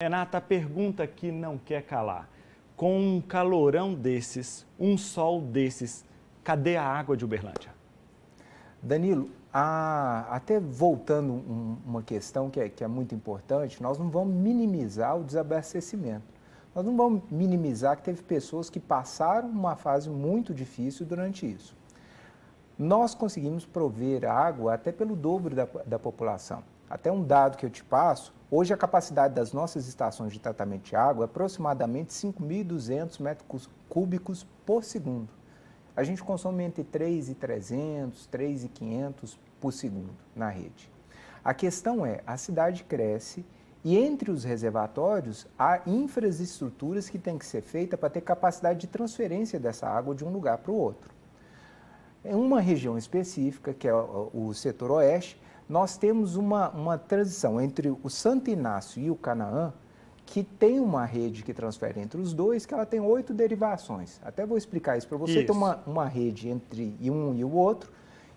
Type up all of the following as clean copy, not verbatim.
Renata, a pergunta que não quer calar. Com um calorão desses, um sol desses, cadê a água de Uberlândia? Danilo, até voltando uma questão que é muito importante, nós não vamos minimizar o desabastecimento. Nós não vamos minimizar que teve pessoas que passaram uma fase muito difícil durante isso. Nós conseguimos prover água até pelo dobro da população. Até um dado que eu te passo, hoje a capacidade das nossas estações de tratamento de água é aproximadamente 5.200 metros cúbicos por segundo. A gente consome entre 3.300, 3.500 por segundo na rede. A questão é, a cidade cresce e entre os reservatórios há infraestruturas que têm que ser feitas para ter capacidade de transferência dessa água de um lugar para o outro. Em uma região específica, que é o setor oeste, nós temos uma transição entre o Santo Inácio e o Canaã, que tem uma rede que transfere entre os dois, que ela tem 8 derivações. Até vou explicar isso para você. Tem uma rede entre um e o outro.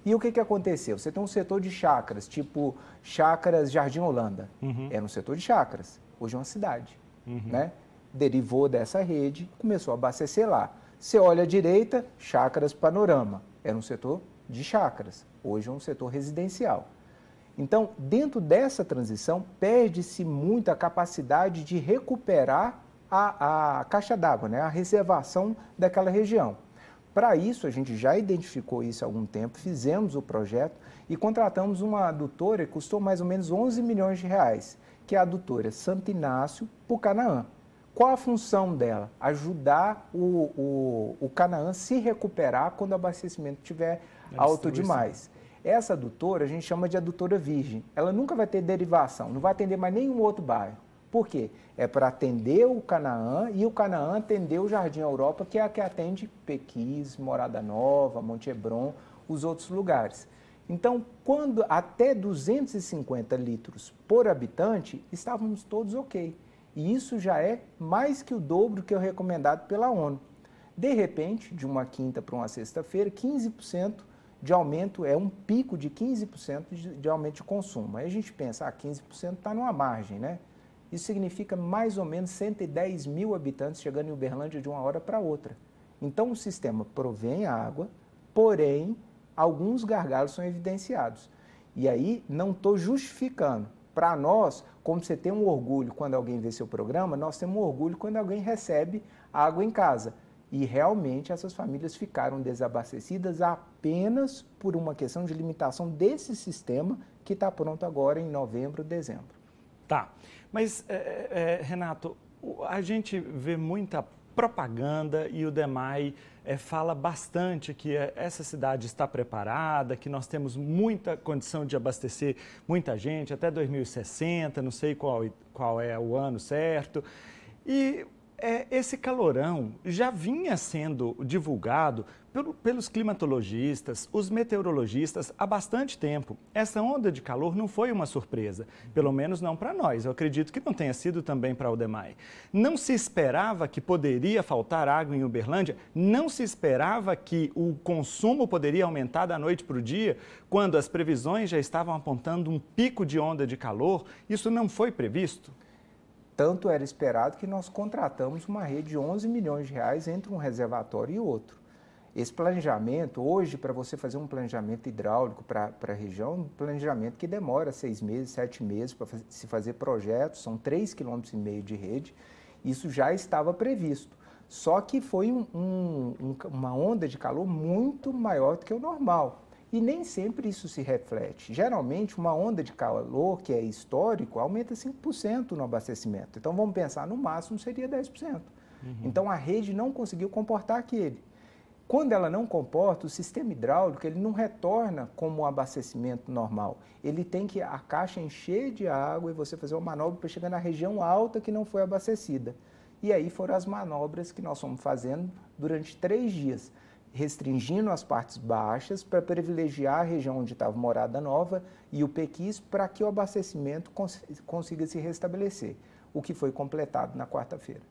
E o que aconteceu? Você tem um setor de chácaras, tipo chácaras Jardim Holanda. Era um setor de chácaras, hoje é uma cidade. Né? Derivou dessa rede, começou a abastecer lá. Você olha à direita, chácaras Panorama. Era um setor de chácaras, hoje é um setor residencial. Então, dentro dessa transição, perde-se muito a capacidade de recuperar a caixa d'água, né? A reservação daquela região. Para isso, a gente já identificou isso há algum tempo, fizemos o projeto e contratamos uma adutora que custou mais ou menos 11 milhões de reais, que é a adutora Santo Inácio para o Canaã. Qual a função dela? Ajudar o Canaã a se recuperar quando o abastecimento estiver alto demais. Essa adutora a gente chama de adutora virgem. Ela nunca vai ter derivação, não vai atender mais nenhum outro bairro. Por quê? É para atender o Canaã e o Canaã atender o Jardim Europa, que é a que atende Pequis, Morada Nova, Monte Hebron, os outros lugares. Então, quando até 250 litros por habitante, estávamos todos ok. E isso já é mais que o dobro que é recomendado pela ONU. De repente, de uma quinta para uma sexta-feira, 15% de aumento, é um pico de 15% de aumento de consumo. Aí a gente pensa, 15% está numa margem, né? Isso significa mais ou menos 110 mil habitantes chegando em Uberlândia de uma hora para outra. Então o sistema provém água, porém alguns gargalos são evidenciados. E aí não estou justificando. Para nós, como você tem um orgulho quando alguém vê seu programa, nós temos um orgulho quando alguém recebe água em casa. E realmente essas famílias ficaram desabastecidas apenas por uma questão de limitação desse sistema que está pronto agora em novembro, dezembro. Tá, mas Renato, a gente vê muita propaganda e o DEMAI fala bastante que essa cidade está preparada, que nós temos muita condição de abastecer muita gente, até 2060, não sei qual é o ano certo. E esse calorão já vinha sendo divulgado pelos climatologistas, os meteorologistas há bastante tempo. Essa onda de calor não foi uma surpresa, pelo menos não para nós. Eu acredito que não tenha sido também para o DEMAI. Não se esperava que poderia faltar água em Uberlândia, não se esperava que o consumo poderia aumentar da noite para o dia, quando as previsões já estavam apontando um pico de onda de calor. Isso não foi previsto? Tanto era esperado que nós contratamos uma rede de 11 milhões de reais entre um reservatório e outro. Esse planejamento, hoje, para você fazer um planejamento hidráulico para a região, um planejamento que demora 6 meses, 7 meses para se fazer projetos, são 3,5 km de rede, isso já estava previsto. Só que foi uma onda de calor muito maior do que o normal. E nem sempre isso se reflete. Geralmente, uma onda de calor, que é histórico, aumenta 5% no abastecimento. Então, vamos pensar, no máximo seria 10%. Então, a rede não conseguiu comportar aquele. Quando ela não comporta, o sistema hidráulico ele não retorna como um abastecimento normal. Ele tem que a caixa encher de água e você fazer uma manobra para chegar na região alta que não foi abastecida. E aí foram as manobras que nós fomos fazendo durante 3 dias. Restringindo as partes baixas para privilegiar a região onde estava Morada Nova e o Pequis para que o abastecimento consiga se restabelecer, o que foi completado na quarta-feira.